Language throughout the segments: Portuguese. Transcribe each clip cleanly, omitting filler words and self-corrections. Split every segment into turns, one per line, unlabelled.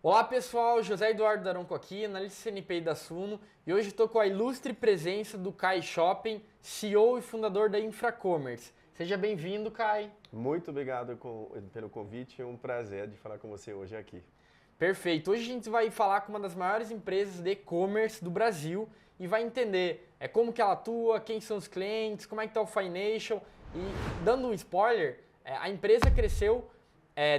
Olá pessoal, José Eduardo Daronco aqui, analista CNPI da Suno, e hoje estou com a ilustre presença do Kai Shopping, CEO e fundador da Infracommerce. Seja bem-vindo, Kai.
Muito obrigado pelo convite, é um prazer de falar com você hoje aqui.
Perfeito, hoje a gente vai falar com uma das maiores empresas de e-commerce do Brasil e vai entender como que ela atua, quem são os clientes, como é que está o financial e dando um spoiler, a empresa cresceu.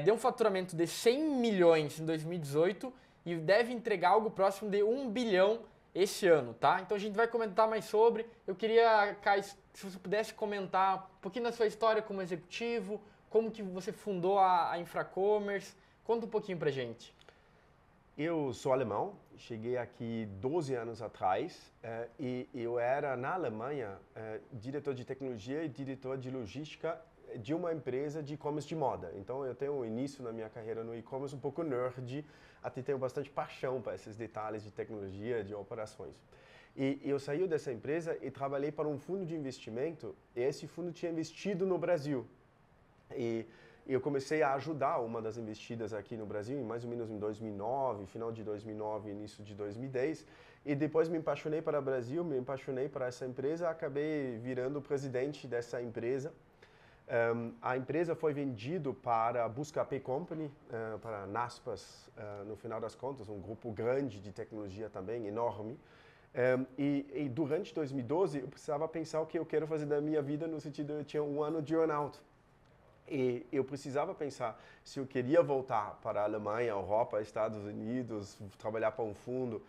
Deu um faturamento de 100 milhões em 2018 e deve entregar algo próximo de 1 bilhão esse ano, tá? Então a gente vai comentar mais sobre. Eu queria, Kai, se você pudesse comentar um pouquinho da sua história como executivo, como que você fundou a Infracommerce. Conta um pouquinho pra gente.
Eu sou alemão, cheguei aqui 12 anos atrás e eu era, na Alemanha, diretor de tecnologia e diretor de logística de uma empresa de e-commerce de moda. Então eu tenho um início na minha carreira no e-commerce um pouco nerd, até tenho bastante paixão para esses detalhes de tecnologia, de operações. E eu saí dessa empresa e trabalhei para um fundo de investimento, e esse fundo tinha investido no Brasil. E eu comecei a ajudar uma das investidas aqui no Brasil, mais ou menos em 2009, final de 2009, início de 2010. E depois me apaixonei para o Brasil, me apaixonei para essa empresa, acabei virando o presidente dessa empresa. A empresa foi vendida para a Buscapé Company, para Naspers, no final das contas, um grupo grande de tecnologia também, enorme. E durante 2012 eu precisava pensar o que eu quero fazer da minha vida, no sentido de eu tinha um ano de burnout. E eu precisava pensar se eu queria voltar para a Alemanha, Europa, Estados Unidos, trabalhar para um fundo,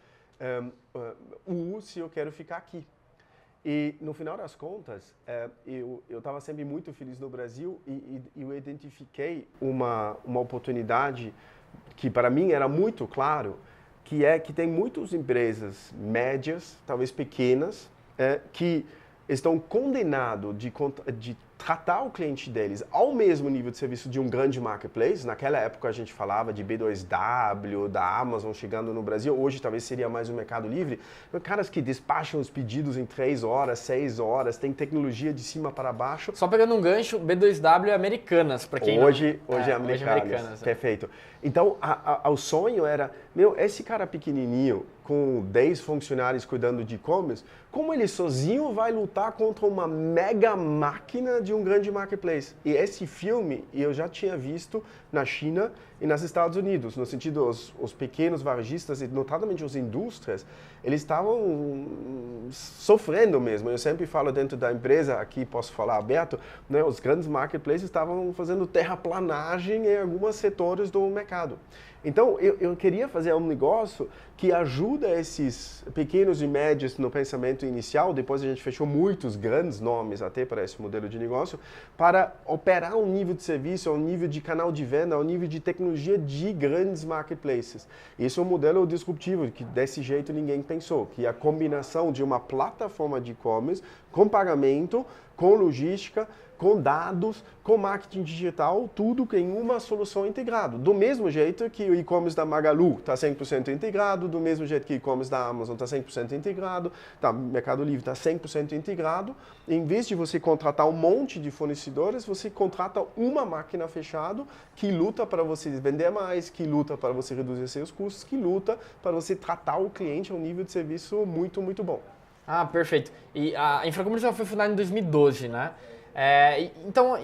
ou se eu quero ficar aqui. E no final das contas, eu estava sempre muito feliz no Brasil e eu identifiquei uma oportunidade que para mim era muito claro, que é que tem muitas empresas médias, talvez pequenas, que estão condenados de tratar o cliente deles ao mesmo nível de serviço de um grande marketplace. Naquela época a gente falava de B2W, da Amazon chegando no Brasil, hoje talvez seria mais um Mercado Livre. Caras que despacham os pedidos em 3 horas, 6 horas, tem tecnologia de cima para baixo.
Só pegando um gancho, B2W é Americanas, para quem
hoje
não...
é Americanas. Perfeito. Então, o sonho era, esse cara pequenininho, com 10 funcionários cuidando de e-commerce, como ele sozinho vai lutar contra uma mega máquina de um grande marketplace? E esse filme eu já tinha visto na China e nos Estados Unidos, no sentido, os pequenos varejistas e notadamente as indústrias, eles estavam sofrendo mesmo. Eu sempre falo dentro da empresa, aqui posso falar aberto, os grandes marketplaces estavam fazendo terraplanagem em alguns setores do mercado. Então, eu queria fazer um negócio que ajuda esses pequenos e médios no pensamento inicial, depois a gente fechou muitos grandes nomes até para esse modelo de negócio, para operar um nível de serviço, um nível de canal de venda, um nível de tecnologia de grandes marketplaces. Esse é um modelo disruptivo, que desse jeito ninguém pensou, que é a combinação de uma plataforma de e-commerce com pagamento, com logística, com dados, com marketing digital, tudo em uma solução integrada. Do mesmo jeito que o e-commerce da Magalu está 100% integrado, do mesmo jeito que o e-commerce da Amazon está 100% integrado, o Mercado Livre está 100% integrado. Em vez de você contratar um monte de fornecedores, você contrata uma máquina fechada que luta para você vender mais, que luta para você reduzir seus custos, que luta para você tratar o cliente a um nível de serviço muito, muito bom.
Ah, perfeito. E a Infracommerce foi fundada em 2012, né? Então,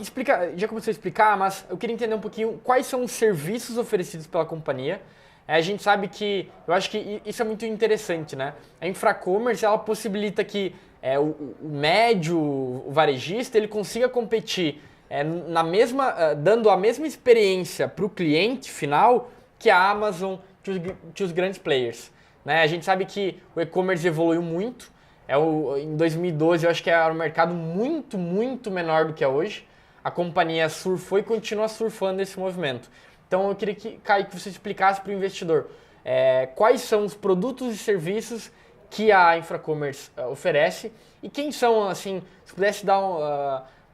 já começou a explicar, mas eu queria entender um pouquinho quais são os serviços oferecidos pela companhia. A gente sabe que, eu acho que isso é muito interessante, né? A Infracommerce, ela possibilita que o médio, o varejista, ele consiga competir dando a mesma experiência para o cliente final que a Amazon, que os grandes players. Né? A gente sabe que o e-commerce evoluiu muito. Em 2012, eu acho que era um mercado muito, muito menor do que é hoje. A companhia surfou e continua surfando esse movimento. Então, eu queria que você explicasse para o investidor quais são os produtos e serviços que a Infracommerce oferece e quem são, assim, se pudesse dar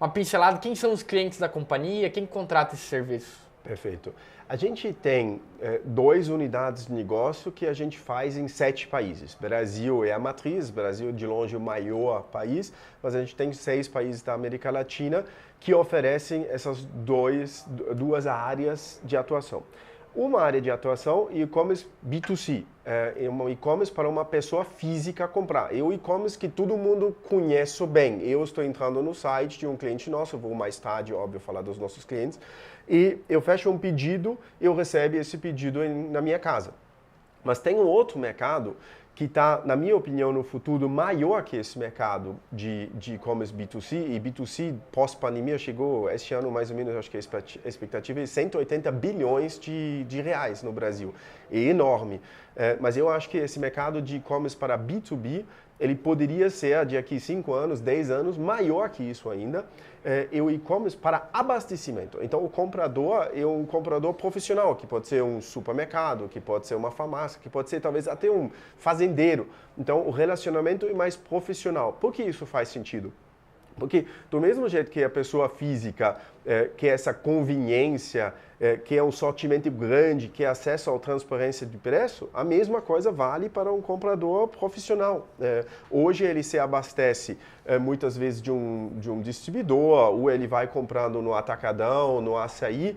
uma pincelada, quem são os clientes da companhia, quem contrata esses serviços?
Perfeito. A gente tem 2 unidades de negócio que a gente faz em 7 países. Brasil é a matriz, Brasil de longe o maior país, mas a gente tem 6 países da América Latina que oferecem essas duas áreas de atuação. uma área de atuação e e-commerce B2C, um e-commerce para uma pessoa física comprar. É o e-commerce que todo mundo conhece bem. Eu estou entrando no site de um cliente nosso, vou mais tarde, óbvio, falar dos nossos clientes, e eu fecho um pedido, eu recebo esse pedido na minha casa. Mas tem um outro mercado que está, na minha opinião, no futuro maior que esse mercado de e-commerce B2C. E B2C, pós-pandemia, chegou esse ano mais ou menos, acho que a expectativa é 180 bilhões de reais no Brasil. É enorme. Mas eu acho que esse mercado de e-commerce para B2B, ele poderia ser, daqui 5 anos, 10 anos, maior que isso ainda. É o e-commerce para abastecimento. Então, o comprador é um comprador profissional, que pode ser um supermercado, que pode ser uma farmácia, que pode ser talvez até um fazendeiro. Então, o relacionamento é mais profissional. Por que isso faz sentido? Porque do mesmo jeito que a pessoa física quer essa conveniência, quer um sortimento grande, quer acesso à transparência de preço, a mesma coisa vale para um comprador profissional. Hoje ele se abastece muitas vezes de um distribuidor, ou ele vai comprando no Atacadão, no Açaí.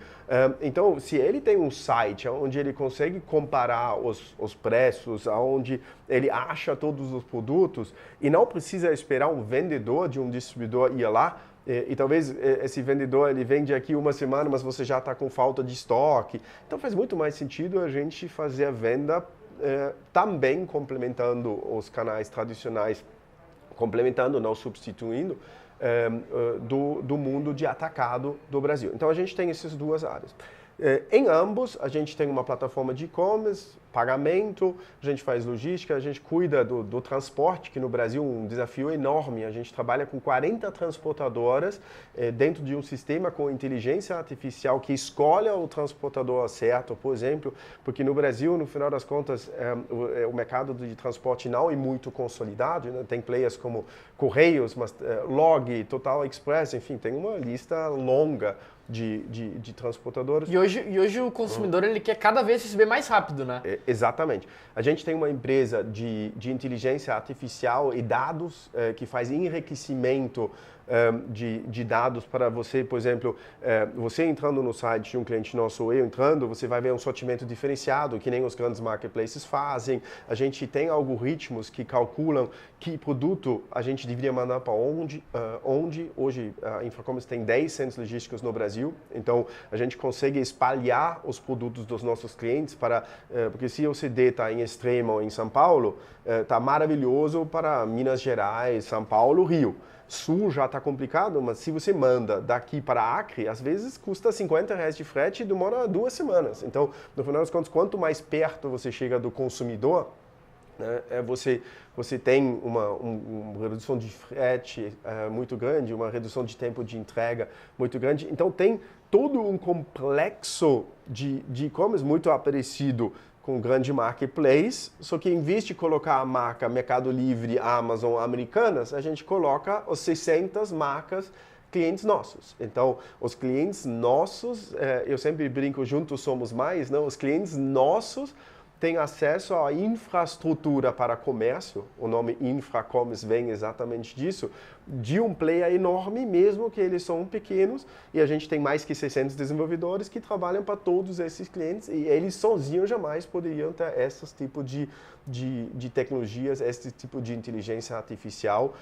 Então, se ele tem um site onde ele consegue comparar os preços, onde ele acha todos os produtos e não precisa esperar um vendedor de um distribuidor ir lá, e talvez esse vendedor ele vende aqui uma semana, mas você já está com falta de estoque. Então faz muito mais sentido a gente fazer a venda também complementando os canais tradicionais, complementando, não substituindo, do mundo de atacado do Brasil. Então a gente tem essas duas áreas. Em ambos, a gente tem uma plataforma de e-commerce, pagamento, a gente faz logística, a gente cuida do transporte, que no Brasil é um desafio enorme. A gente trabalha com 40 transportadoras dentro de um sistema com inteligência artificial que escolhe o transportador certo, por exemplo, porque no Brasil, no final das contas, o mercado de transporte não é muito consolidado, né? Tem players como Correios, Log, Total Express, enfim, tem uma lista longa de transportadores.
E hoje o consumidor ele quer cada vez receber mais rápido, né?
Exatamente. A gente tem uma empresa de inteligência artificial e dados que faz enriquecimento de dados para você, por exemplo, você entrando no site de um cliente nosso ou eu entrando, você vai ver um sortimento diferenciado, que nem os grandes marketplaces fazem. A gente tem algoritmos que calculam que produto a gente deveria mandar para onde. Hoje a Infracommerce tem 10 centros logísticos no Brasil, então a gente consegue espalhar os produtos dos nossos clientes porque se o CD está em Extrema em São Paulo, está maravilhoso para Minas Gerais, São Paulo, Rio. Sul já está complicado, mas se você manda daqui para Acre, às vezes custa R$50 de frete e demora 2 semanas. Então, no final das contas, quanto mais perto você chega do consumidor, né, você tem uma redução de frete muito grande, uma redução de tempo de entrega muito grande. Então, tem todo um complexo de e-commerce muito parecido com um grande marketplace, só que em vez de colocar a marca Mercado Livre, Amazon, Americanas, a gente coloca os 600 marcas clientes nossos. Então, os clientes nossos, eu sempre brinco, juntos somos mais, não? Os clientes nossos têm acesso à infraestrutura para comércio, o nome Infracommerce vem exatamente disso, de um player enorme, mesmo que eles são pequenos, e a gente tem mais que 600 desenvolvedores que trabalham para todos esses clientes, e eles sozinhos jamais poderiam ter esses tipos de tecnologias, esse tipo de inteligência artificial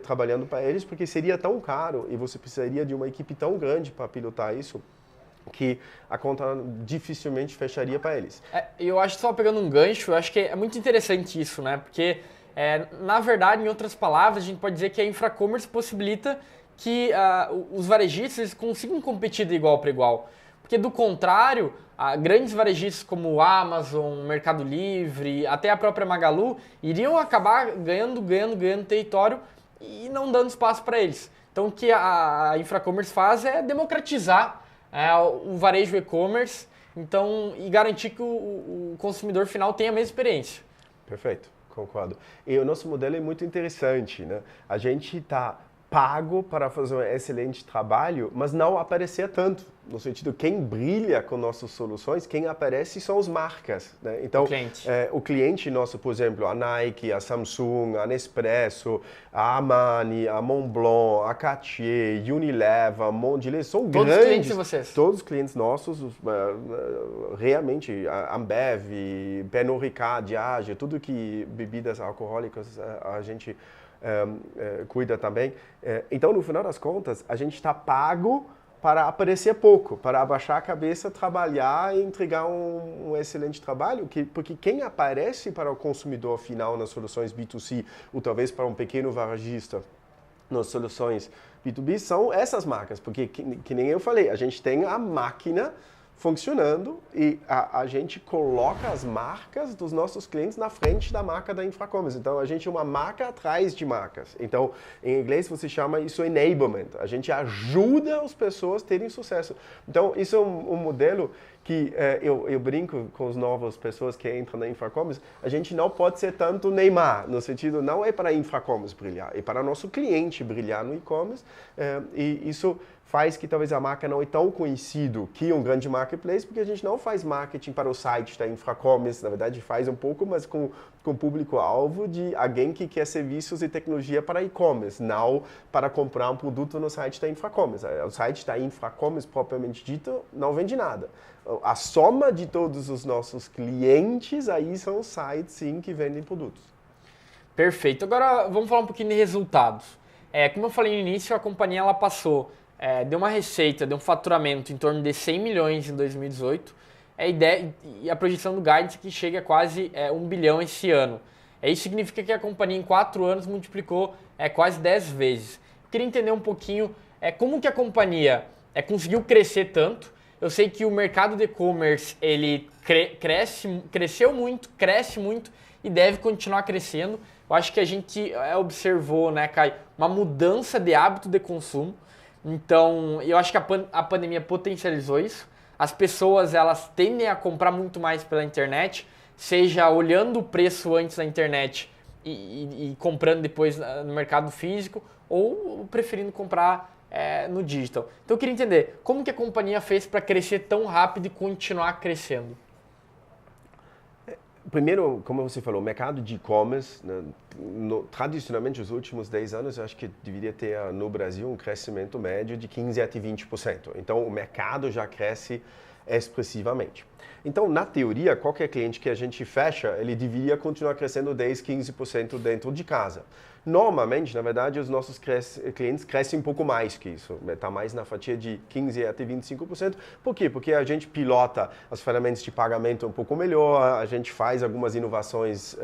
trabalhando para eles, porque seria tão caro, e você precisaria de uma equipe tão grande para pilotar isso, que a conta dificilmente fecharia para eles.
Eu acho que só pegando um gancho, eu acho que é muito interessante isso, né? Porque, na verdade, em outras palavras, a gente pode dizer que a Infracommerce possibilita que os varejistas consigam competir de igual para igual. Porque, do contrário, grandes varejistas como o Amazon, Mercado Livre, até a própria Magalu, iriam acabar ganhando território e não dando espaço para eles. Então, o que a Infracommerce faz é democratizar o varejo e-commerce, então, e garantir que o consumidor final tenha a mesma experiência.
Perfeito, concordo. E o nosso modelo é muito interessante, né? A gente está pago para fazer um excelente trabalho, mas não aparecer tanto. No sentido, quem brilha com nossas soluções, quem aparece são as marcas, né? Então, o cliente nosso, por exemplo, a Nike, a Samsung, a Nespresso, a Armani, a Montblanc, a Cartier, Unilever, Mondelez, são
todos
grandes.
Todos os clientes de vocês?
Todos os clientes nossos, realmente, a Ambev, Pernod Ricard, Diageo, tudo que bebidas alcoólicas a gente cuida também. Então, no final das contas, a gente está pago para aparecer pouco, para abaixar a cabeça, trabalhar e entregar um excelente trabalho, porque quem aparece para o consumidor final nas soluções B2C, ou talvez para um pequeno varejista nas soluções B2B, são essas marcas, porque, que nem eu falei, a gente tem a máquina funcionando e a gente coloca as marcas dos nossos clientes na frente da marca da Infracommerce. Então, a gente é uma marca atrás de marcas. Então, em inglês, você chama isso enablement. A gente ajuda as pessoas a terem sucesso. Então, isso é um modelo que eu brinco com as novas pessoas que entram na Infracommerce. A gente não pode ser tanto Neymar, no sentido, não é para a Infracommerce brilhar, é para o nosso cliente brilhar no e-commerce. E isso faz que talvez a marca não é tão conhecido que um grande marketplace, porque a gente não faz marketing para o site da Infracommerce, na verdade faz um pouco, mas com público-alvo de alguém que quer serviços e tecnologia para e-commerce, não para comprar um produto no site da Infracommerce. O site da Infracommerce, propriamente dito, não vende nada. A soma de todos os nossos clientes, aí são os sites, sim, que vendem produtos.
Perfeito. Agora, vamos falar um pouquinho de resultados. Como eu falei no início, a companhia ela passou, deu uma receita, deu um faturamento em torno de 100 milhões em 2018, e a projeção do guidance é que chega a quase 1 bilhão esse ano. Isso significa que a companhia em 4 anos multiplicou quase 10 vezes. Eu queria entender um pouquinho como que a companhia conseguiu crescer tanto. Eu sei que o mercado de e-commerce ele cresceu muito, cresce muito e deve continuar crescendo. Eu acho que a gente observou, né, Caio, uma mudança de hábito de consumo. Então, eu acho que a pandemia potencializou isso. As pessoas elas tendem a comprar muito mais pela internet, seja olhando o preço antes na internet e comprando depois no mercado físico, ou preferindo comprar no digital. Então eu queria entender, como que a companhia fez para crescer tão rápido e continuar crescendo?
Primeiro, como você falou, o mercado de e-commerce, né, tradicionalmente, nos últimos 10 anos, eu acho que deveria ter no Brasil um crescimento médio de 15% a 20%. Então, o mercado já cresce expressivamente. Então, na teoria, qualquer cliente que a gente fecha, ele deveria continuar crescendo 10%, 15% dentro de casa. Normalmente, na verdade, os nossos clientes crescem um pouco mais que isso. Está mais na fatia de 15% até 25%. Por quê? Porque a gente pilota as ferramentas de pagamento um pouco melhor, a gente faz algumas inovações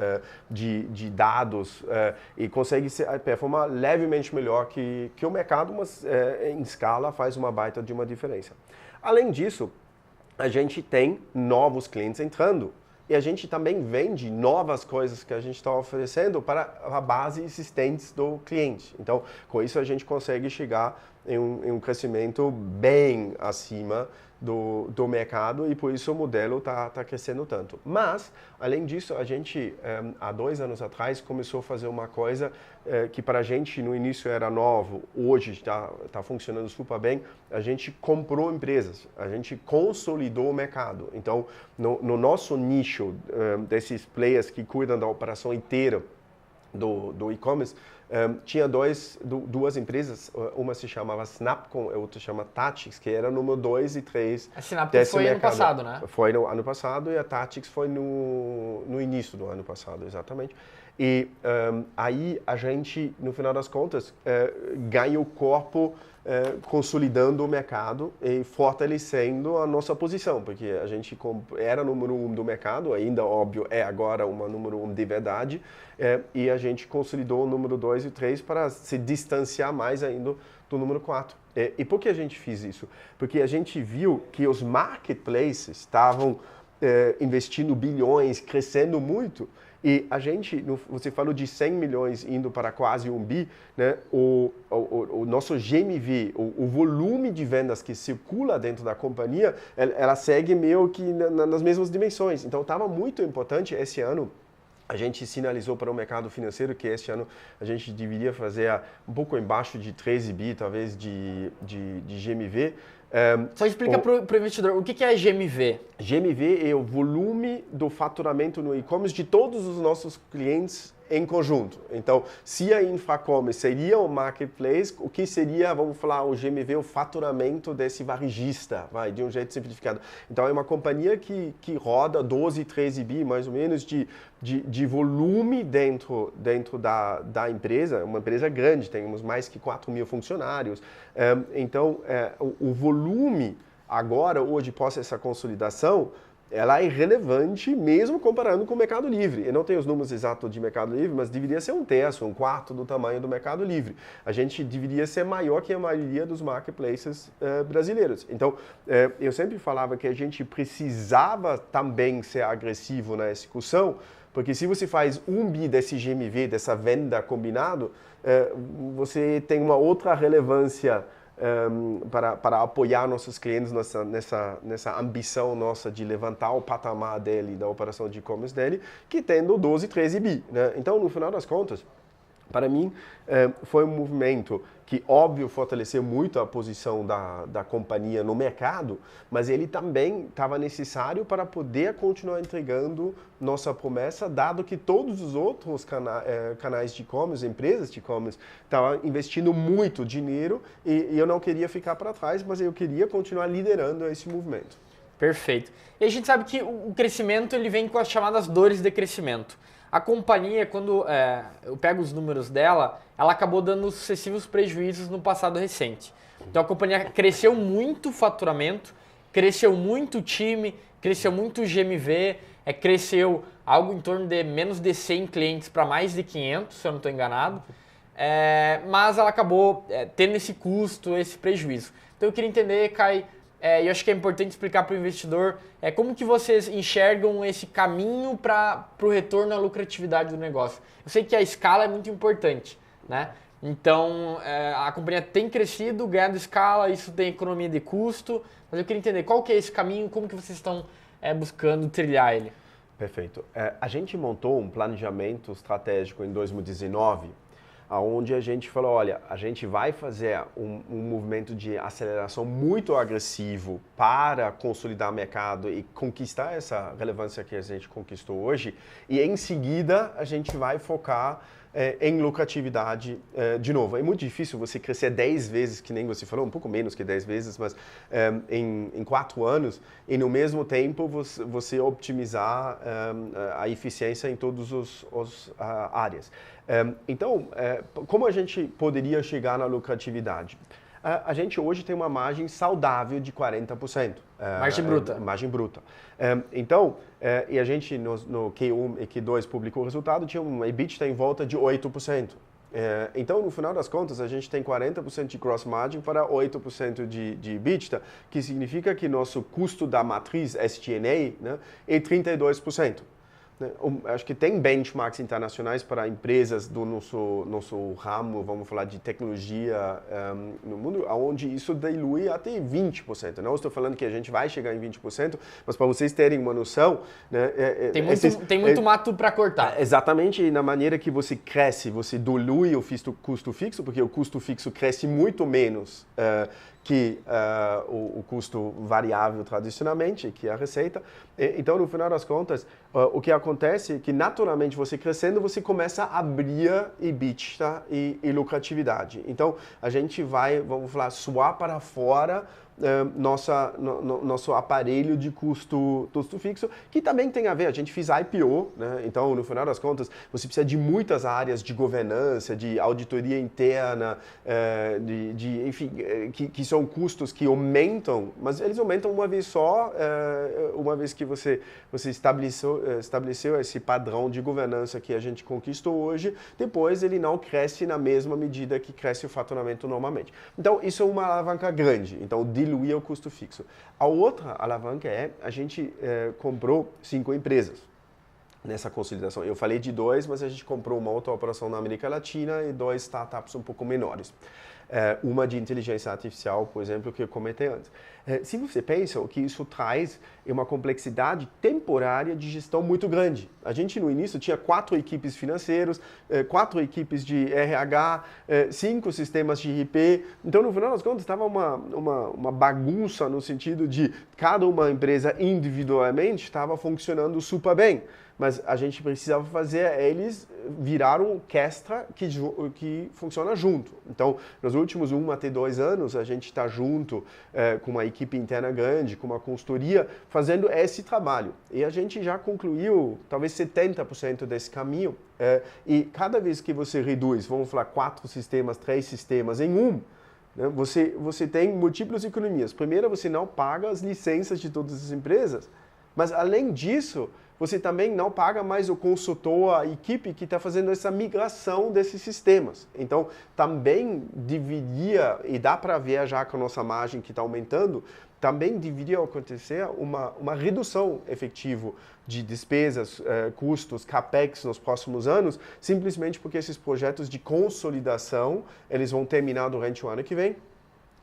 de dados e consegue performar levemente melhor que o mercado, mas em escala faz uma baita de uma diferença. Além disso, a gente tem novos clientes entrando. E a gente também vende novas coisas que a gente está oferecendo para a base existente do cliente. Então, com isso a gente consegue chegar em um crescimento bem acima do mercado e por isso o modelo está crescendo tanto. Mas, além disso, a gente, há 2 anos atrás, começou a fazer uma coisa que para a gente no início era novo, hoje está funcionando super bem. A gente comprou empresas, a gente consolidou o mercado. Então, no nosso nicho desses players que cuidam da operação inteira do e-commerce, tinha duas empresas, uma se chamava Snapcom, a outra se chama Tatix, que era número 2 e 3
A Snapcom foi ano passado, né?
Foi no ano passado e a Tatix foi no início do ano passado, exatamente. E aí a gente, no final das contas, ganha o corpo consolidando o mercado e fortalecendo a nossa posição, porque a gente era número 1 do mercado, ainda óbvio é agora uma número 1 de verdade, e a gente consolidou o número 2 e 3 para se distanciar mais ainda do número 4. E por que a gente fez isso? Porque a gente viu que os marketplaces estavam investindo bilhões, crescendo muito, e a gente, você falou de 100 milhões indo para quase 1 bi, né? O nosso GMV, o volume de vendas que circula dentro da companhia, ela segue meio que nas mesmas dimensões. Então, estava muito importante esse ano a A gente sinalizou para o mercado financeiro que este ano a gente deveria fazer um pouco embaixo de 13 bi, talvez, de GMV.
Só explica para o investidor, o que é GMV?
GMV é o volume do faturamento no e-commerce de todos os nossos clientes em conjunto. Então, se a Infracommerce seria o marketplace, o que seria, vamos falar, o GMV, o faturamento desse varejista, de um jeito simplificado. Então, é uma companhia que roda 12, 13 bi, mais ou menos, de volume dentro da empresa, uma empresa grande, temos mais que 4 mil funcionários. Então, o volume agora, hoje, pós essa consolidação, ela é relevante mesmo comparando com o Mercado Livre. Eu não tenho os números exatos de Mercado Livre, mas deveria ser um terço, um quarto do tamanho do Mercado Livre. A gente deveria ser maior que a maioria dos marketplaces brasileiros. Então, eu sempre falava que a gente precisava também ser agressivo na execução, porque se você faz 1 bi desse GMV, dessa venda combinado, você tem uma outra relevância para apoiar nossos clientes nessa ambição nossa de levantar o patamar dele, da operação de e-commerce dele, que tendo 12, 13 bi. Né? Então, no final das contas, para mim, foi um movimento que, óbvio, fortaleceu muito a posição da companhia no mercado, mas ele também estava necessário para poder continuar entregando nossa promessa, dado que todos os outros canais de e-commerce, empresas de e-commerce, estavam investindo muito dinheiro e eu não queria ficar para trás, mas eu queria continuar liderando esse movimento.
Perfeito. E a gente sabe que o crescimento ele vem com as chamadas dores de crescimento. A companhia, quando eu pego os números dela, ela acabou dando sucessivos prejuízos no passado recente. Então a companhia cresceu muito o faturamento, cresceu muito o time, cresceu muito o GMV, cresceu algo em torno de menos de 100 clientes para mais de 500, se eu não estou enganado. Mas ela acabou tendo esse custo, esse prejuízo. Então eu queria entender, Kai, e eu acho que é importante explicar para o investidor como que vocês enxergam esse caminho para o retorno à lucratividade do negócio. Eu sei que a escala é muito importante, né? Então, a companhia tem crescido, ganhado escala, isso tem economia de custo, mas eu queria entender qual que é esse caminho, como que vocês estão buscando trilhar ele.
Perfeito. A gente montou um planejamento estratégico em 2019, onde a gente falou, olha, a gente vai fazer um movimento de aceleração muito agressivo para consolidar o mercado e conquistar essa relevância que a gente conquistou hoje, e em seguida a gente vai focar em lucratividade de novo. É muito difícil você crescer 10 vezes, que nem você falou, um pouco menos que 10 vezes, mas em 4 anos, e no mesmo tempo você optimizar a eficiência em todas as áreas. Então, como a gente poderia chegar na lucratividade? A gente hoje tem uma margem saudável de 40%.
Margem bruta.
Margem bruta. Então, e a gente no Q1 e Q2 publicou o resultado, tinha um EBITDA em volta de 8%. Então, no final das contas, a gente tem 40% de gross margin para 8% de EBITDA, que significa que nosso custo da matriz SG&A, né, é 32%. Acho que tem benchmarks internacionais para empresas do nosso ramo, vamos falar de tecnologia no mundo, onde isso dilui até 20%. Não estou falando que a gente vai chegar em 20%, mas para vocês terem uma noção... Né,
tem muito mato para cortar.
Exatamente, na maneira que você cresce, você dilui o custo fixo, porque o custo fixo cresce muito menos que o custo variável tradicionalmente, que é a receita. Então, no final das contas, o que acontece é que, naturalmente, você crescendo, você começa a abrir EBITDA e lucratividade. Então, a gente vai, vamos falar, suar para fora nosso aparelho de custo fixo, que também tem a ver, a gente fez IPO, né? Então, no final das contas, você precisa de muitas áreas de governança, de auditoria interna, enfim, que são custos que aumentam, mas eles aumentam uma vez só, uma vez que você estabeleceu esse padrão de governança que a gente conquistou hoje, depois ele não cresce na mesma medida que cresce o faturamento normalmente. Então, isso é uma alavanca grande. Então, diluir o custo fixo. A outra alavanca a gente comprou 5 empresas nessa consolidação. Eu falei de 2, mas a gente comprou uma outra operação na América Latina e 2 startups um pouco menores. uma de inteligência artificial, por exemplo, que eu comentei antes. Se você pensa, o que isso traz é uma complexidade temporária de gestão muito grande. A gente, no início, tinha 4 equipes financeiras, 4 equipes de RH, 5 sistemas de RP. Então, no final das contas, estava uma bagunça no sentido de cada uma empresa individualmente estava funcionando super bem. Mas a gente precisava fazer eles virar uma orquestra que funciona junto. Então, nos últimos 1 até 2 anos, a gente está junto com uma equipe interna grande, com uma consultoria, fazendo esse trabalho. E a gente já concluiu talvez 70% desse caminho. E cada vez que você reduz, vamos falar 4 sistemas, 3 sistemas em um, né, você tem múltiplas economias. Primeiro, você não paga as licenças de todas as empresas, mas além disso, você também não paga mais o consultor, a equipe que está fazendo essa migração desses sistemas. Então, também deveria, e dá para ver já com a nossa margem que está aumentando, também deveria acontecer uma redução efetiva de despesas, custos, capex nos próximos anos, simplesmente porque esses projetos de consolidação, eles vão terminar durante o ano que vem.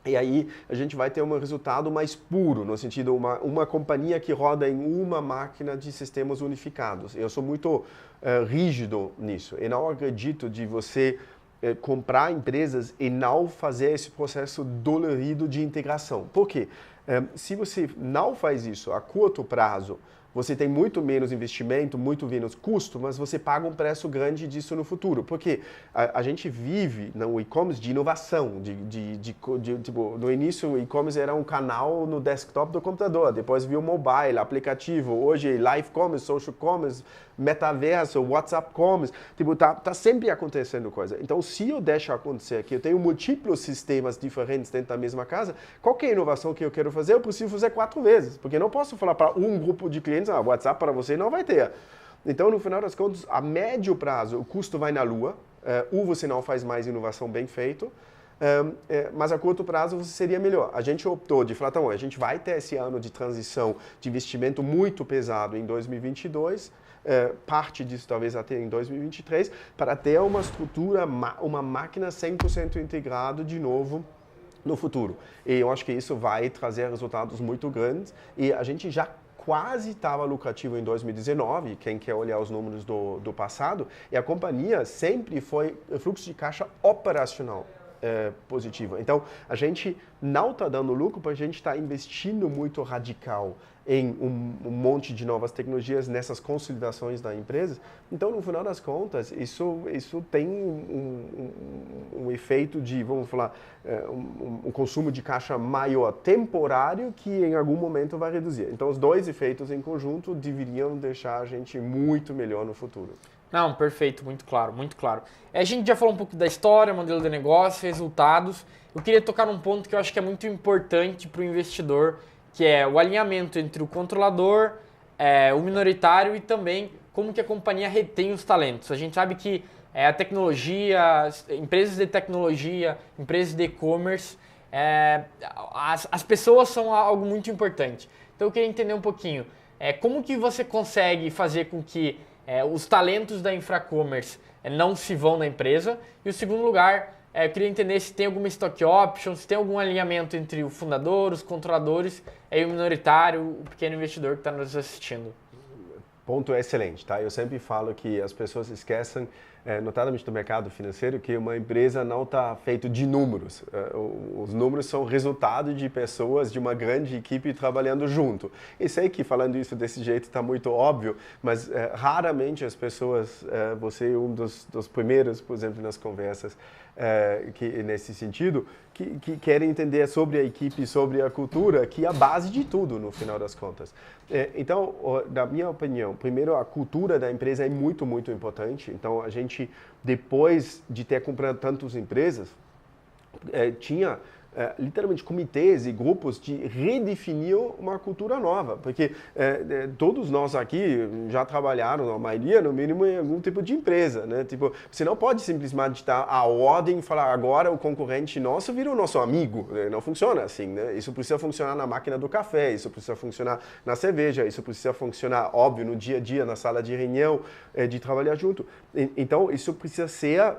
E aí a gente vai ter um resultado mais puro, no sentido uma companhia que roda em uma máquina de sistemas unificados. Eu sou muito rígido nisso. Eu não acredito de você comprar empresas e não fazer esse processo dolorido de integração. Por quê? Se você não faz isso a curto prazo, você tem muito menos investimento, muito menos custo, mas você paga um preço grande disso no futuro. Porque a gente vive no e-commerce de inovação. Tipo, no início, o e-commerce era um canal no desktop do computador, depois viu mobile, aplicativo, hoje live commerce, social commerce, metaverso, WhatsApp commerce. Tipo, tá sempre acontecendo coisa. Então, se eu deixo acontecer que eu tenho múltiplos sistemas diferentes dentro da mesma casa, qualquer inovação que eu quero fazer, eu preciso fazer 4 vezes. Porque eu não posso falar para um grupo de clientes, WhatsApp para você não vai ter. Então, no final das contas, a médio prazo, o custo vai na lua, ou você não faz mais inovação bem feito, mas a curto prazo você seria melhor. A gente optou de falar, então, a gente vai ter esse ano de transição de investimento muito pesado em 2022, parte disso talvez até em 2023, para ter uma estrutura, uma máquina 100% integrada de novo no futuro. E eu acho que isso vai trazer resultados muito grandes e a gente já quase estava lucrativo em 2019, quem quer olhar os números do passado, e a companhia sempre foi fluxo de caixa operacional positivo. Então, a gente não está dando lucro, porque a gente está investindo muito radical em um monte de novas tecnologias nessas consolidações da empresa. Então, no final das contas, isso tem um efeito de, vamos falar, um consumo de caixa maior temporário que em algum momento vai reduzir. Então, os dois efeitos em conjunto deveriam deixar a gente muito melhor no futuro.
Não, perfeito, muito claro, muito claro. A gente já falou um pouco da história, modelo de negócio, resultados. Eu queria tocar num ponto que eu acho que é muito importante para o investidor, que é o alinhamento entre o controlador, o minoritário e também como que a companhia retém os talentos. A gente sabe que a tecnologia, empresas de tecnologia, empresas de e-commerce, as pessoas são algo muito importante. Então eu queria entender um pouquinho, como que você consegue fazer com que os talentos da Infracommerce não se vão da empresa. E o segundo lugar, eu queria entender se tem alguma stock option, se tem algum alinhamento entre o fundador, os controladores e o minoritário, o pequeno investidor que está nos assistindo.
Ponto excelente, tá? Eu sempre falo que as pessoas esquecem, notadamente do mercado financeiro, que uma empresa não está feita de números. Os números são resultado de pessoas, de uma grande equipe trabalhando junto. E sei que falando isso desse jeito está muito óbvio, mas raramente as pessoas, você é um dos primeiros, por exemplo, nas conversas, que nesse sentido, que querem entender sobre a equipe, sobre a cultura, que é a base de tudo, no final das contas. Então, na minha opinião, primeiro, a cultura da empresa é muito, muito importante. Então, a gente, depois de ter comprado tantas empresas, tinha literalmente comitês e grupos de redefinir uma cultura nova, porque todos nós aqui já trabalharam, a maioria, no mínimo, em algum tipo de empresa, né? Tipo, você não pode simplesmente dar a ordem e falar agora o concorrente nosso vira o nosso amigo, não funciona assim, né? Isso precisa funcionar na máquina do café, isso precisa funcionar na cerveja, isso precisa funcionar, óbvio, no dia a dia, na sala de reunião, de trabalhar junto. Então, isso precisa ser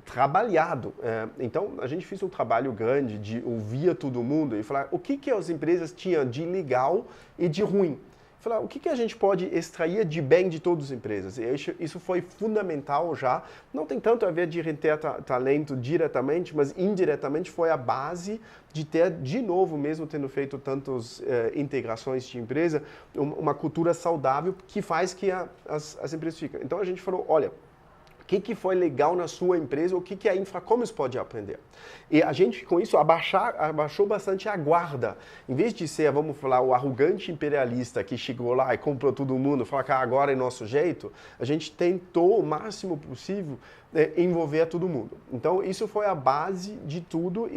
trabalhado. Então, a gente fez um trabalho grande de ouvir todo mundo e falar o que as empresas tinham de legal e de ruim. Falar o que a gente pode extrair de bem de todas as empresas. E isso foi fundamental já. Não tem tanto a ver de ter talento diretamente, mas indiretamente foi a base de ter, de novo, mesmo tendo feito tantas integrações de empresa, uma cultura saudável que faz que as empresas fiquem. Então, a gente falou, olha, o que foi legal na sua empresa, o que a Infracommerce pode aprender. E a gente, com isso, abaixou bastante a guarda. Em vez de ser, vamos falar, o arrogante imperialista que chegou lá e comprou todo mundo, falar que agora é nosso jeito, a gente tentou o máximo possível envolver todo mundo. Então, isso foi a base de tudo,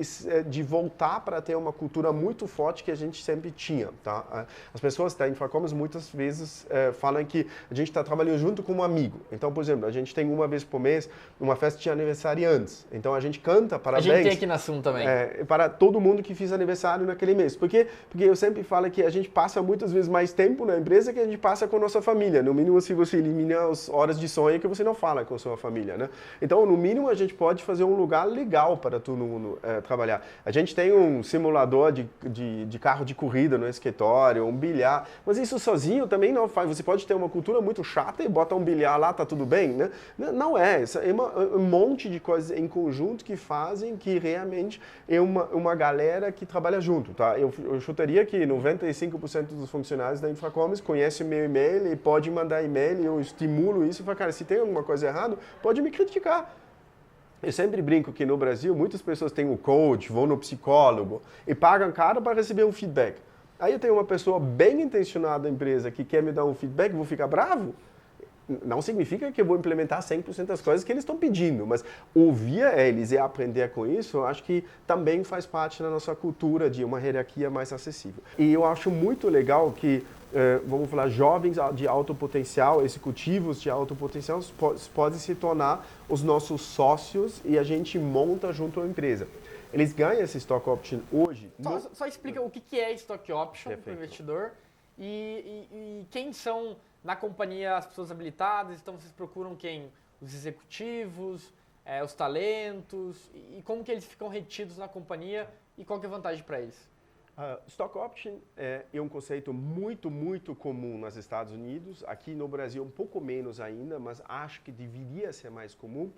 de voltar para ter uma cultura muito forte que a gente sempre tinha. Tá? As pessoas da Infracommerce muitas vezes falam que a gente está trabalhando junto com um amigo. Então, por exemplo, a gente tem uma vez por mês uma festa de aniversariantes. Então, a gente canta parabéns.
A gente tem aqui na Sum também.
Para todo mundo que fez aniversário naquele mês. Porque eu sempre falo que a gente passa muitas vezes mais tempo na empresa que a gente passa com a nossa família. No mínimo, se você elimina as horas de sonho que você não fala com a sua família, né? Então, no mínimo, a gente pode fazer um lugar legal para todo mundo trabalhar. A gente tem um simulador de carro de corrida no escritório, um bilhar, mas isso sozinho também não faz. Você pode ter uma cultura muito chata e botar um bilhar lá, tá tudo bem, né? Não é. Isso é um monte de coisas em conjunto que fazem que realmente é uma galera que trabalha junto, tá? Eu chutaria que 95% dos funcionários da Infracommerce conhecem meu e-mail e pode mandar e-mail e eu estimulo isso e falo, cara, se tem alguma coisa errada, pode me criticar. Eu sempre brinco que no Brasil muitas pessoas têm um coach, vão no psicólogo e pagam caro para receber um feedback. Aí eu tenho uma pessoa bem intencionada na empresa que quer me dar um feedback, vou ficar bravo? Não significa que eu vou implementar 100% das coisas que eles estão pedindo, mas ouvir eles e aprender com isso, eu acho que também faz parte da nossa cultura de uma hierarquia mais acessível. E eu acho muito legal que, vamos falar, jovens de alto potencial, executivos de alto potencial, podem se tornar os nossos sócios e a gente monta junto à empresa. Eles ganham esse stock option hoje.
Só explica o que é stock option para o investidor e quem são na companhia as pessoas habilitadas. Então vocês procuram quem? Os executivos, os talentos e como que eles ficam retidos na companhia e qual que é a vantagem para eles?
Stock option é um conceito muito, muito comum nos Estados Unidos. Aqui no Brasil um pouco menos ainda, mas acho que deveria ser mais comum.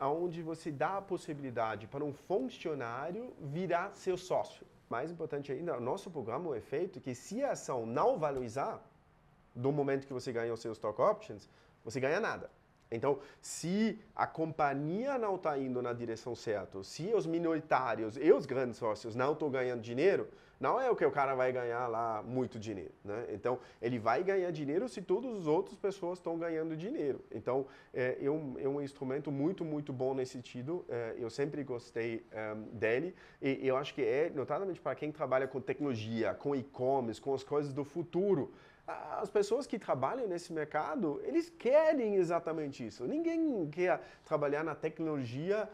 Onde você dá a possibilidade para um funcionário virar seu sócio. Mais importante ainda, o nosso programa é feito que se a ação não valorizar, do momento que você ganha os seus stock options, você ganha nada. Então, se a companhia não está indo na direção certa, se os minoritários e os grandes sócios não estão ganhando dinheiro, não é o que o cara vai ganhar lá muito dinheiro, né? Então, ele vai ganhar dinheiro se todas as outras pessoas estão ganhando dinheiro. Então, é um instrumento muito, muito bom nesse sentido. Eu sempre gostei dele e eu acho que notadamente para quem trabalha com tecnologia, com e-commerce, com as coisas do futuro, as pessoas que trabalham nesse mercado, eles querem exatamente isso. Ninguém quer trabalhar na tecnologia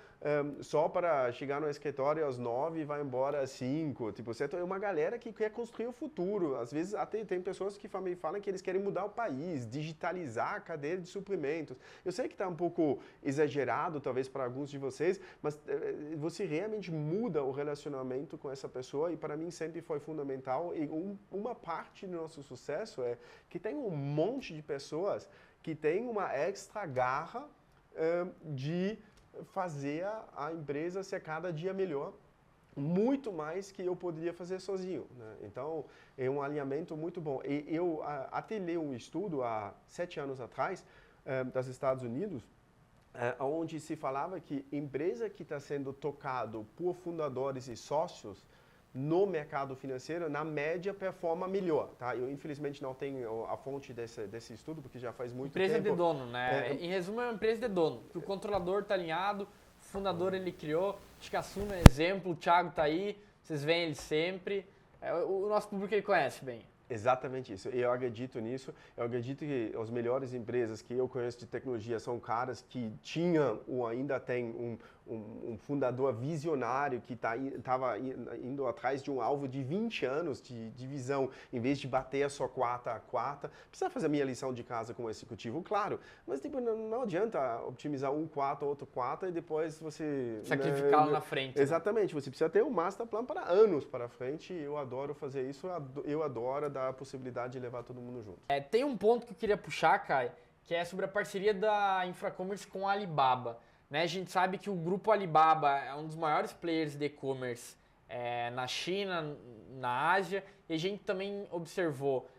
só para chegar no escritório às 9 e vai embora às 5. Tipo, certo? É uma galera que quer construir o futuro. Às vezes até tem pessoas que falam que eles querem mudar o país, digitalizar a cadeia de suprimentos. Eu sei que está um pouco exagerado, talvez, para alguns de vocês, mas você realmente muda o relacionamento com essa pessoa e para mim sempre foi fundamental. E uma parte do nosso sucesso é que tem um monte de pessoas que têm uma extra garra de fazer a empresa ser cada dia melhor, muito mais que eu poderia fazer sozinho, né? Então, é um alinhamento muito bom. E eu até li um estudo há 7 anos atrás, dos Estados Unidos, onde se falava que empresa que está sendo tocado por fundadores e sócios no mercado financeiro, na média, performa melhor, tá? Eu, infelizmente, não tenho a fonte desse estudo, porque já faz muito tempo.
Empresa de dono, né? Em resumo, é uma empresa de dono. Que o controlador está alinhado, o fundador ele criou, acho que a Sum é exemplo, o Thiago está aí, vocês veem ele sempre. O nosso público ele conhece bem.
Exatamente isso. Eu acredito nisso. Eu acredito que as melhores empresas que eu conheço de tecnologia são caras que tinham ou ainda têm um fundador visionário que estava indo atrás de um alvo de 20 anos de visão, em vez de bater só quarta a quarta. Precisa fazer a minha lição de casa como executivo, claro, mas tipo, não adianta optimizar um quarto, outro quarto e depois você...
Sacrificar lá na frente.
Exatamente, você precisa ter um master plan para anos para frente. Eu adoro fazer isso, eu adoro dar a possibilidade de levar todo mundo junto.
Tem um ponto que eu queria puxar, Kai, que é sobre a parceria da Infracommerce com a Alibaba. Né? A gente sabe que o grupo Alibaba é um dos maiores players de e-commerce na China, na Ásia, e a gente também observou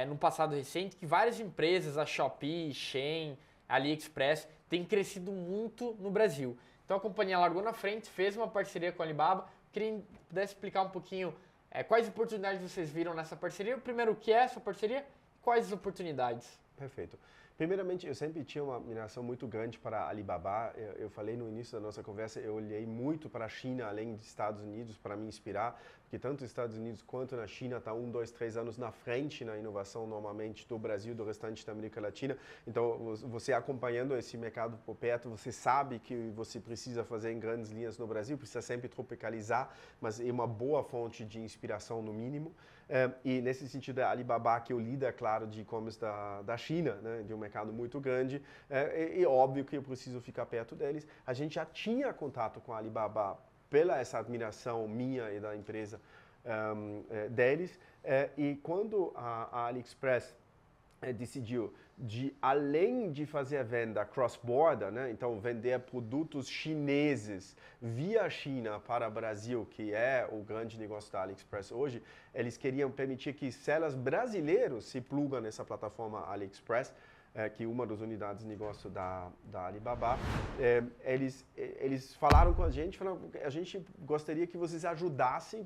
no passado recente que várias empresas, a Shopee, Shein, AliExpress, têm crescido muito no Brasil. Então a companhia largou na frente, fez uma parceria com a Alibaba. Queria que pudesse explicar um pouquinho quais oportunidades vocês viram nessa parceria. Primeiro, o que é essa parceria e quais as oportunidades?
Perfeito. Primeiramente, eu sempre tinha uma admiração muito grande para a Alibaba. Eu falei no início da nossa conversa, eu olhei muito para a China, além dos Estados Unidos, para me inspirar, porque tanto os Estados Unidos quanto na China está 1, 2, 3 anos na frente na inovação, normalmente, do Brasil e do restante da América Latina. Então, você acompanhando esse mercado por perto, você sabe que você precisa fazer em grandes linhas no Brasil, precisa sempre tropicalizar, mas é uma boa fonte de inspiração, no mínimo. E nesse sentido, a Alibaba, que é o líder, claro, de e-commerce da China, né, de um mercado muito grande, é óbvio que eu preciso ficar perto deles. A gente já tinha contato com a Alibaba pela essa admiração minha e da empresa deles, e quando a AliExpress decidiu além de fazer a venda cross-border, né, então vender produtos chineses via China para o Brasil, que é o grande negócio da AliExpress hoje, eles queriam permitir que sellers brasileiros se plugam nessa plataforma AliExpress, que é uma das unidades de negócio da Alibaba. Eles falaram com a gente gostaria que vocês ajudassem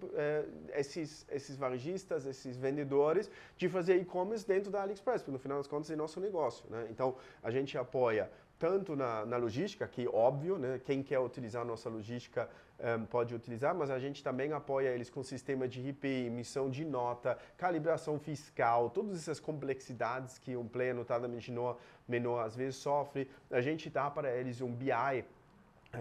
esses varejistas, esses vendedores, de fazer e-commerce dentro da AliExpress, porque no final das contas é nosso negócio, né? Então, a gente apoia tanto na logística, que é óbvio, né? Quem quer utilizar a nossa logística pode utilizar, mas a gente também apoia eles com sistema de RP, emissão de nota, calibração fiscal, todas essas complexidades que um player notadamente menor às vezes sofre. A gente dá para eles um BI,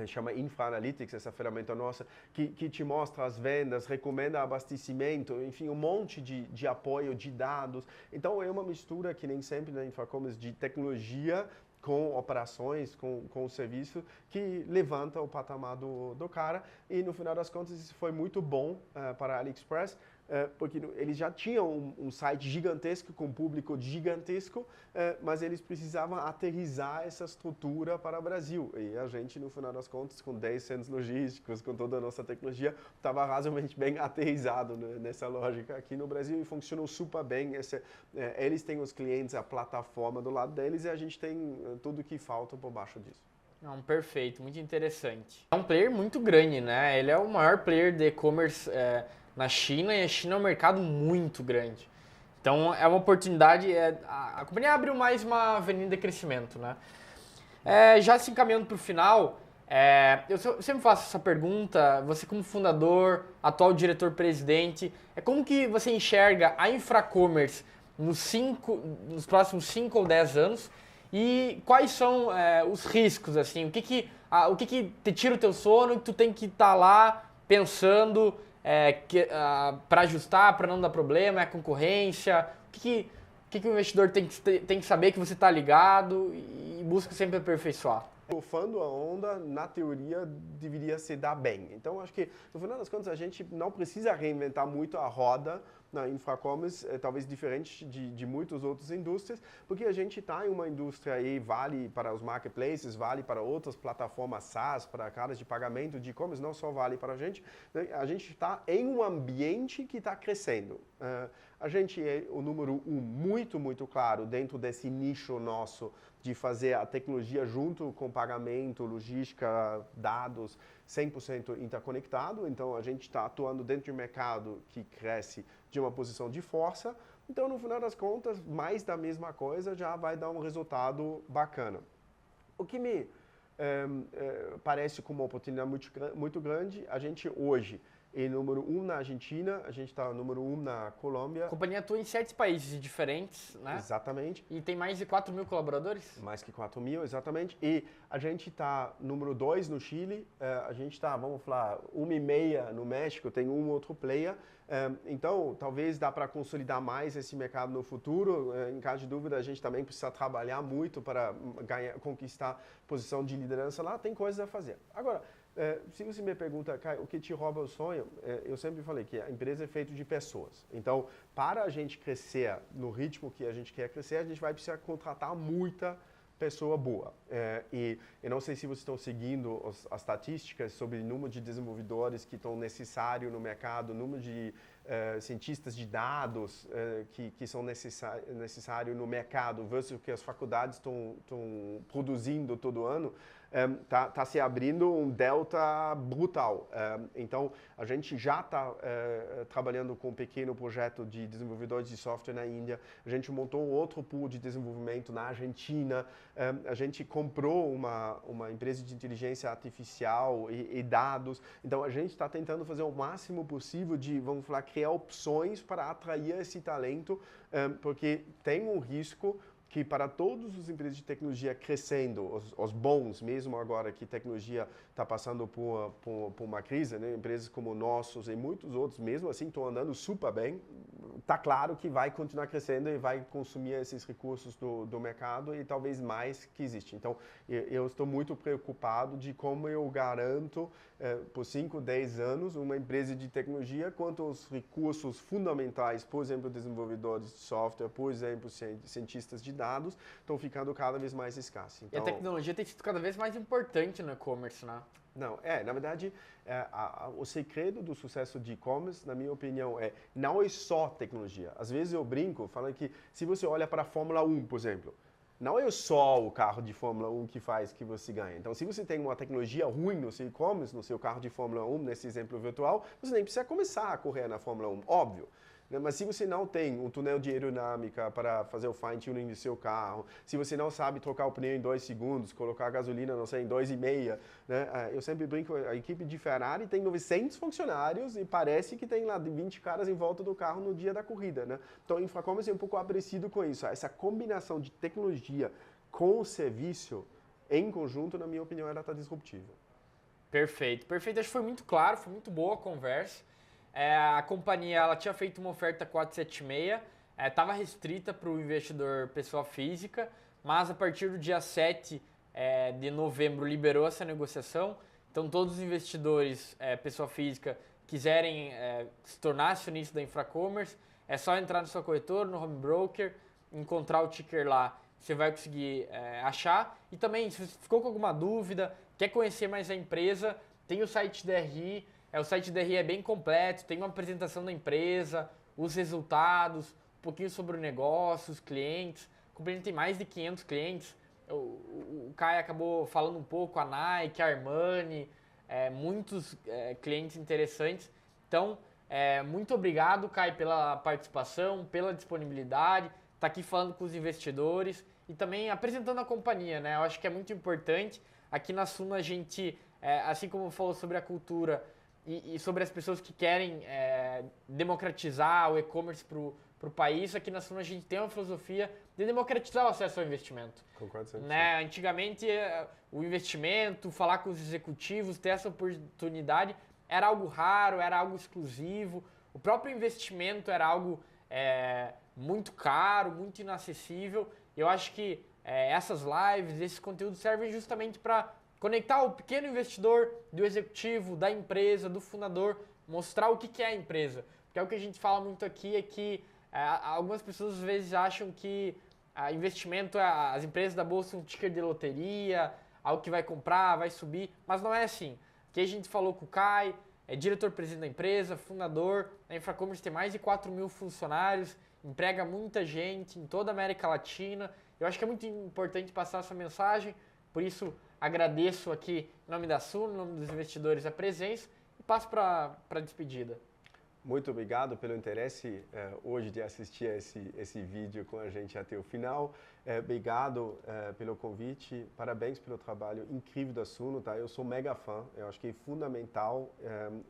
chama Infra Analytics, essa ferramenta nossa, que te mostra as vendas, recomenda abastecimento, enfim, um monte de apoio de dados. Então, é uma mistura que nem sempre na Infracommerce de tecnologia com operações, com serviço, que levanta o patamar do cara. E, no final das contas, isso foi muito bom para a AliExpress, porque eles já tinham um site gigantesco, com um público gigantesco, mas eles precisavam aterrissar essa estrutura para o Brasil. E a gente, no final das contas, com 10 centros logísticos, com toda a nossa tecnologia, estava razoavelmente bem aterrissado, né, nessa lógica aqui no Brasil, e funcionou super bem. Eles têm os clientes, a plataforma do lado deles, e a gente tem tudo o que falta por baixo disso.
Não, perfeito, muito interessante. É um player muito grande, né? Ele é o maior player de e-commerce na China, e a China é um mercado muito grande. Então é uma oportunidade, a companhia abriu mais uma avenida de crescimento, né? Já se encaminhando para o final, eu sempre faço essa pergunta, você como fundador, atual diretor-presidente, como que você enxerga a Infracommerce nos próximos 5 ou 10 anos, e quais são os riscos, assim, o que que te tira o teu sono, que tu tem que estar lá pensando para ajustar, para não dar problema, é a concorrência, o que o investidor tem que saber, que você está ligado e busca sempre aperfeiçoar?
Surfando a onda, na teoria, deveria se dar bem. Então, acho que, no final das contas, a gente não precisa reinventar muito a roda na Infracommerce, talvez diferente de muitas outras indústrias, porque a gente está em uma indústria aí, vale para os marketplaces, vale para outras plataformas SaaS, para caras de pagamento de e-commerce, não só vale para a gente, né? A gente está em um ambiente que está crescendo. A gente é o número 1 muito, muito claro dentro desse nicho nosso de fazer a tecnologia junto com pagamento, logística, dados, 100% interconectado. Então, a gente está atuando dentro de um mercado que cresce de uma posição de força. Então, no final das contas, mais da mesma coisa já vai dar um resultado bacana. O que me parece como uma oportunidade muito grande, a gente hoje e número 1 na Argentina, a gente está número 1 na Colômbia.
A companhia atua em 7 países diferentes, né?
Exatamente.
E tem mais de 4 mil colaboradores?
Mais que 4 mil, exatamente. E a gente está número 2 no Chile, a gente está, vamos falar, 1,5 no México, tem um outro player. Então, talvez dá para consolidar mais esse mercado no futuro. Em caso de dúvida, a gente também precisa trabalhar muito para conquistar posição de liderança lá. Tem coisas a fazer. Agora, se você me pergunta, Caio, o que te rouba o sonho, eu sempre falei que a empresa é feita de pessoas. Então, para a gente crescer no ritmo que a gente quer crescer, a gente vai precisar contratar muita pessoa boa. E eu não sei se vocês estão seguindo as estatísticas sobre o número de desenvolvedores que estão necessários no mercado, o número de cientistas de dados que são necessários no mercado versus o que as faculdades estão produzindo todo ano. Tá se abrindo um delta brutal. Então, a gente já está trabalhando com um pequeno projeto de desenvolvedores de software na Índia. A gente montou outro pool de desenvolvimento na Argentina. A gente comprou uma empresa de inteligência artificial e dados. Então, a gente está tentando fazer o máximo possível de, vamos falar, criar opções para atrair esse talento, porque tem um risco que para todas as empresas de tecnologia crescendo, os bons, mesmo agora que a tecnologia está passando por uma crise, né? Empresas como nossos e muitos outros, mesmo assim, estão andando super bem. Está claro que vai continuar crescendo e vai consumir esses recursos do mercado e talvez mais que existe. Então, eu estou muito preocupado de como eu garanto, por 5, 10 anos, uma empresa de tecnologia, quanto os recursos fundamentais, por exemplo, desenvolvedores de software, por exemplo, cientistas de dados, estão ficando cada vez mais escassos. Então,
e a tecnologia tem sido cada vez mais importante no e-commerce, né?
Não, na verdade, o segredo do sucesso de e-commerce, na minha opinião, não é só tecnologia. Às vezes eu brinco falando que se você olha para a Fórmula 1, por exemplo, não é só o carro de Fórmula 1 que faz que você ganha. Então, se você tem uma tecnologia ruim no seu e-commerce, no seu carro de Fórmula 1, nesse exemplo virtual, você nem precisa começar a correr na Fórmula 1, óbvio. Mas se você não tem um túnel de aerodinâmica para fazer o fine-tuning do seu carro, se você não sabe trocar o pneu em 2 segundos, colocar a gasolina, não sei, em 2,5, né? Eu sempre brinco, a equipe de Ferrari tem 900 funcionários e parece que tem lá 20 caras em volta do carro no dia da corrida, né? Então, o InfraCommerce é um pouco parecido com isso. Essa combinação de tecnologia com o serviço, em conjunto, na minha opinião, ela está disruptiva.
Perfeito, perfeito. Acho que foi muito claro, foi muito boa a conversa. A companhia ela tinha feito uma oferta 476, estava restrita para o investidor pessoa física, mas a partir do dia 7 de novembro liberou essa negociação. Então todos os investidores pessoa física quiserem se tornar acionista da InfraCommerce, é só entrar no seu corretor, no home broker, encontrar o ticker lá, você vai conseguir achar. E também, se você ficou com alguma dúvida, quer conhecer mais a empresa, tem o site da RI. O site da RI é bem completo, tem uma apresentação da empresa, os resultados, um pouquinho sobre o negócio, os clientes. A companhia tem mais de 500 clientes. O Caio acabou falando um pouco, a Nike, a Armani, muitos clientes interessantes. Então, muito obrigado, Caio, pela participação, pela disponibilidade, tá aqui falando com os investidores e também apresentando a companhia, né? Eu acho que é muito importante. Aqui na Suno a gente, assim como falou sobre a cultura, e sobre as pessoas que querem democratizar o e-commerce para o país, aqui na Suno a gente tem uma filosofia de democratizar o acesso ao investimento.
Concordo 100%.
Né? Antigamente, o investimento, falar com os executivos, ter essa oportunidade, era algo raro, era algo exclusivo. O próprio investimento era algo muito caro, muito inacessível. Eu acho que essas lives, esses conteúdos servem justamente para conectar o pequeno investidor do executivo, da empresa, do fundador, mostrar o que é a empresa. Porque o que a gente fala muito aqui é que algumas pessoas às vezes acham que investimento, as empresas da bolsa são um ticker de loteria, algo que vai comprar, vai subir, mas não é assim. Aqui a gente falou com o Kai, diretor-presidente da empresa, fundador, a InfraCommerce tem mais de 4 mil funcionários, emprega muita gente em toda a América Latina. Eu acho que é muito importante passar essa mensagem, por isso agradeço aqui em nome da Suno, em nome dos investidores a presença e passo para a despedida.
Muito obrigado pelo interesse hoje de assistir esse vídeo com a gente até o final. Obrigado pelo convite, parabéns pelo trabalho incrível da Suno, tá? Eu sou mega fã, eu acho que é fundamental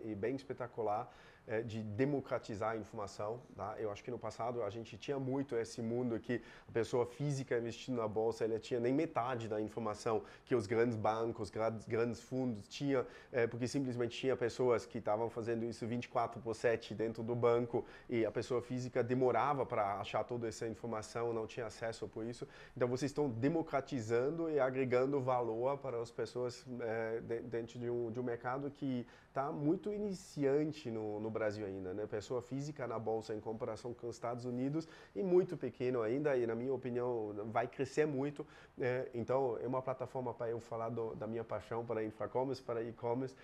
e bem espetacular de democratizar a informação, tá? Eu acho que no passado a gente tinha muito esse mundo que a pessoa física investindo na bolsa, ela tinha nem metade da informação que os grandes bancos, grandes fundos tinham, porque simplesmente tinha pessoas que estavam fazendo isso 24/7 dentro do banco e a pessoa física demorava para achar toda essa informação, não tinha acesso por isso. Então vocês estão democratizando e agregando valor para as pessoas dentro de um mercado que está muito iniciante no Brasil ainda, né? Pessoa física na bolsa em comparação com os Estados Unidos e muito pequeno ainda e na minha opinião vai crescer muito. Então é uma plataforma para eu falar da minha paixão para infracommerce, para e-commerce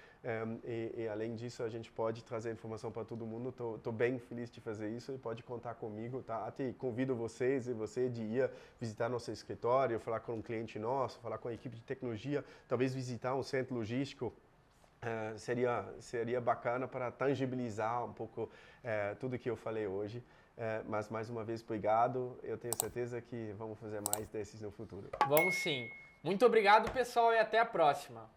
e além disso a gente pode trazer informação para todo mundo. Tô bem feliz de fazer isso e pode contar comigo, tá? Até convido vocês e você de ir visitar nosso escritório, falar com um cliente nosso, falar com a equipe de tecnologia, talvez visitar um centro logístico. Seria bacana para tangibilizar um pouco tudo que eu falei hoje. Mas mais uma vez, obrigado. Eu tenho certeza que vamos fazer mais desses no futuro.
Vamos sim. Muito obrigado, pessoal, e até a próxima.